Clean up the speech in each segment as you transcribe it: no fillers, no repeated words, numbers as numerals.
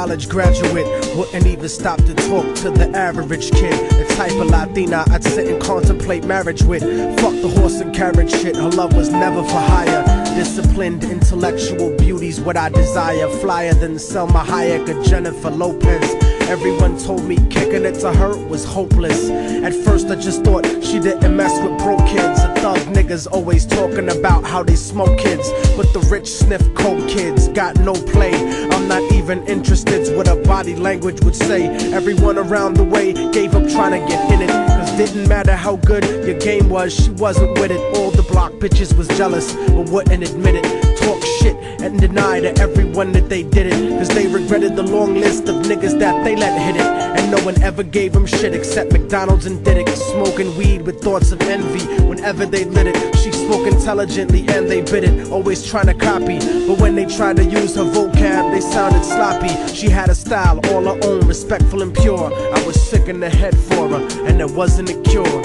college graduate, wouldn't even stop to talk to the average kid. The type of Latina I'd sit and contemplate marriage with. Fuck the horse and carriage shit, her love was never for hire. Disciplined, intellectual beauty's what I desire. Flyer than Selma Hayek or Jennifer Lopez. Everyone told me kicking it to her was hopeless. At first I just thought she didn't mess with broke kids. The thug niggas always talking about how they smoke kids, but the rich sniff coke kids got no play. I'm not even interested what her body language would say. Everyone around the way gave up trying to get in it, cause didn't matter how good your game was, she wasn't with it. All the block bitches was jealous but wouldn't admit it. Talk shit and deny to everyone that they did it, cause they regretted the long list of niggas that they let hit it. And no one ever gave them shit except McDonald's and Diddick. Smoking weed with thoughts of envy whenever they lit it. She spoke intelligently and they bit it, always trying to copy, but when they tried to use her vocab they sounded sloppy. She had a style all her own, respectful and pure. I was sick in the head for her and there wasn't a cure.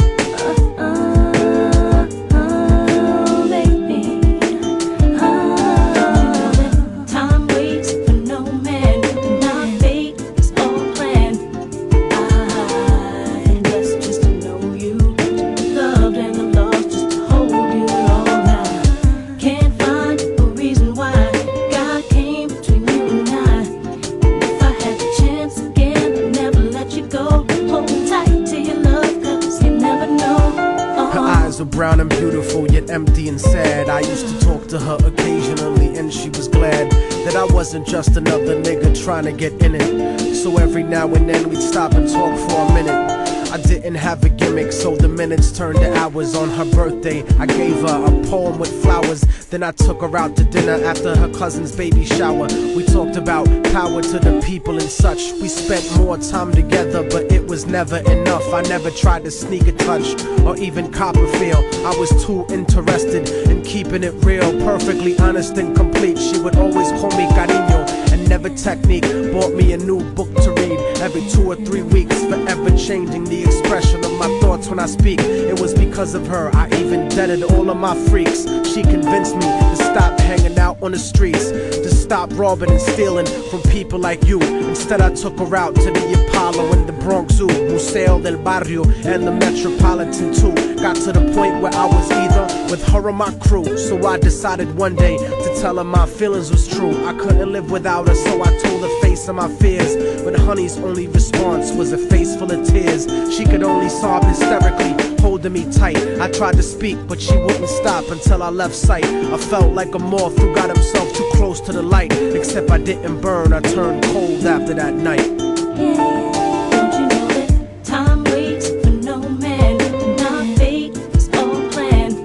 Brown and beautiful, yet empty and sad. I used to talk to her occasionally and she was glad that I wasn't just another nigga trying to get in it. So every now and then we'd stop and talk for a minute. I didn't have a gimmick, so the minutes turned to hours. On her birthday, I gave her a poem with flowers. Then I took her out to dinner after her cousin's baby shower. We talked about power to the people and such. We spent more time together, but it was never enough. I never tried to sneak a touch or even cop a feel. I was too interested in keeping it real, perfectly honest and complete. She would always call me cariño and never technique. Bought me a new book to read every 2 or 3 weeks, forever changing the expression of my thoughts when I speak. It was because of her I even deaded all of my freaks. She convinced me to stop hanging out on the streets, to stop robbing and stealing from people like you. Instead I took her out to the Apollo and the Bronx Zoo, Museo del Barrio and the Metropolitan too. Got to the point where I was either with her or my crew. So I decided one day to tell her my feelings was true. I couldn't live without her, so I told her face of my fears. But honey's only response was a face full of tears. She could only sob hysterically, holding me tight. I tried to speak, but she wouldn't stop until I left sight. I felt like a moth who got himself too close to the light. Except I didn't burn, I turned cold after that night. Don't you know that time waits for no man? And our fate is all planned.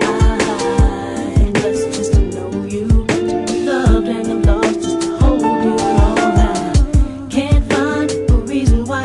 I blessed just to know you, loved and I'm lost just to hold you all. I can't find a reason why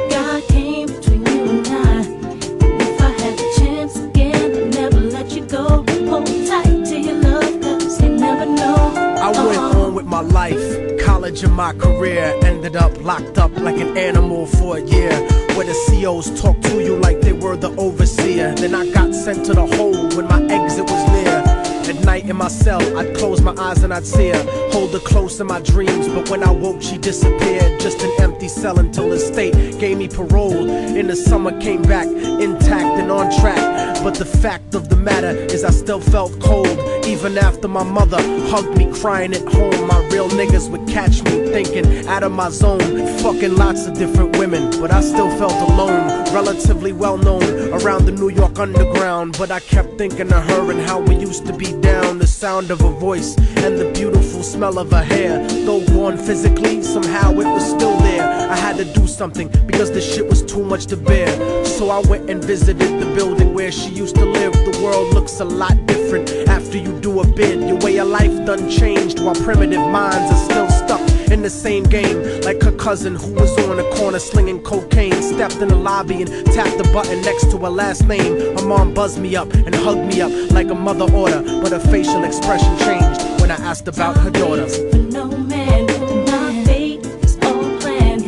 God came between you and I. And if I had the chance again, I'd never let you go. Hold tight to your love, cause you never know. I went on with my life, college and my career. Ended up locked up like an animal for a year, where the COs talk to you like they were the overseer. Then I got sent to the hole when my exit was near. At night in my cell, I'd close my eyes and I'd see her, hold her close in my dreams. But when I woke, she disappeared. Just an empty cell until the state gave me parole. In the summer, came back intact and on track. But the fact of the matter is I still felt cold. Even after my mother hugged me crying at home, my real niggas would catch me thinking out of my zone, fucking lots of different women. But I still felt alone, relatively well known around the New York underground. But I kept thinking of her and how we used to be down. The sound of her voice and the beautiful smell of her hair. Though gone physically, somehow it was still there. I had to do something because the shit was too much to bear. So I went and visited the building where she used to live. The world looks a lot different after you do a bid. Your way of life done changed, while primitive minds are still stuck in the same game. Like her cousin who was on the corner slinging cocaine, stepped in the lobby and tapped the button next to her last name. Her mom buzzed me up and hugged me up like a mother order, but her facial expression changed when I asked about her daughter. For no man, and our fate is all planned.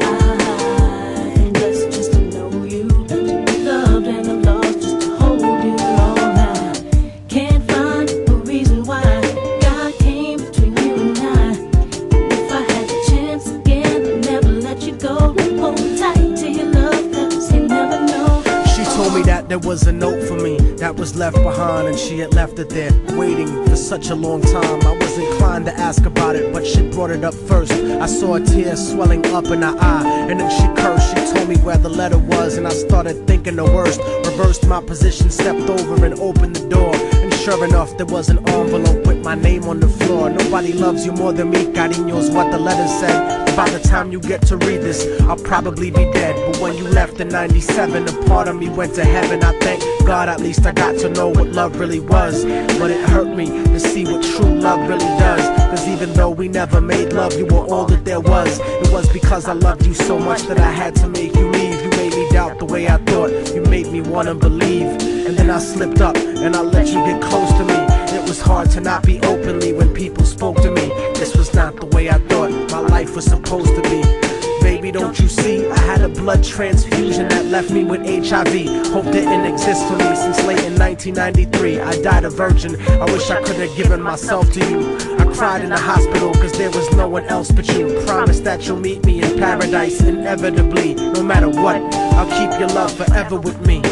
I blessed just to know you, loved and I'm lost just to hold you all. I can't find a reason why God came between you and I. If I had the chance told me that there was a note for me that was left behind, and she had left it there, waiting for such a long time. I was inclined to ask about it, but she brought it up first. I saw a tear swelling up in her eye, and then she cursed. She told me where the letter was, and I started thinking the worst. Reversed my position, stepped over and opened the door, and sure enough, there was an envelope with my name on the floor. Nobody loves you more than me, cariño's what the letter said. By the time you get to read this, I'll probably be dead. But when you left in 97, a part of me went to heaven. I thank God at least I got to know what love really was. But it hurt me to see what true love really does. Cause even though we never made love, you were all that there was. It was because I loved you so much that I had to make you leave. You made me doubt the way I thought, you made me wanna believe. And then I slipped up and I let you get close to me. It was hard to not be openly when people spoke to me. This was not the way I thought my life was supposed to be. Baby, don't you see? I had a blood transfusion that left me with HIV. Hope didn't exist for me since late in 1993. I died a virgin. I wish I could have given myself to you. I cried in the hospital cause there was no one else but you. Promise that you'll meet me in paradise inevitably. No matter what, I'll keep your love forever with me.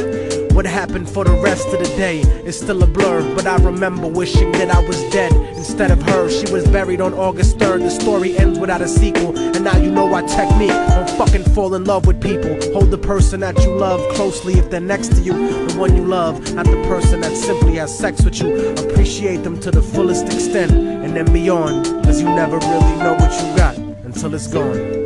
What happened for the rest of the day is still a blur, but I remember wishing that I was dead instead of her. She was buried on August 3rd. The story ends without a sequel, and now you know our technique. Don't fucking fall in love with people. Hold the person that you love closely if they're next to you. The one you love, not the person that simply has sex with you. Appreciate them to the fullest extent, and then beyond, cause you never really know what you got until it's gone.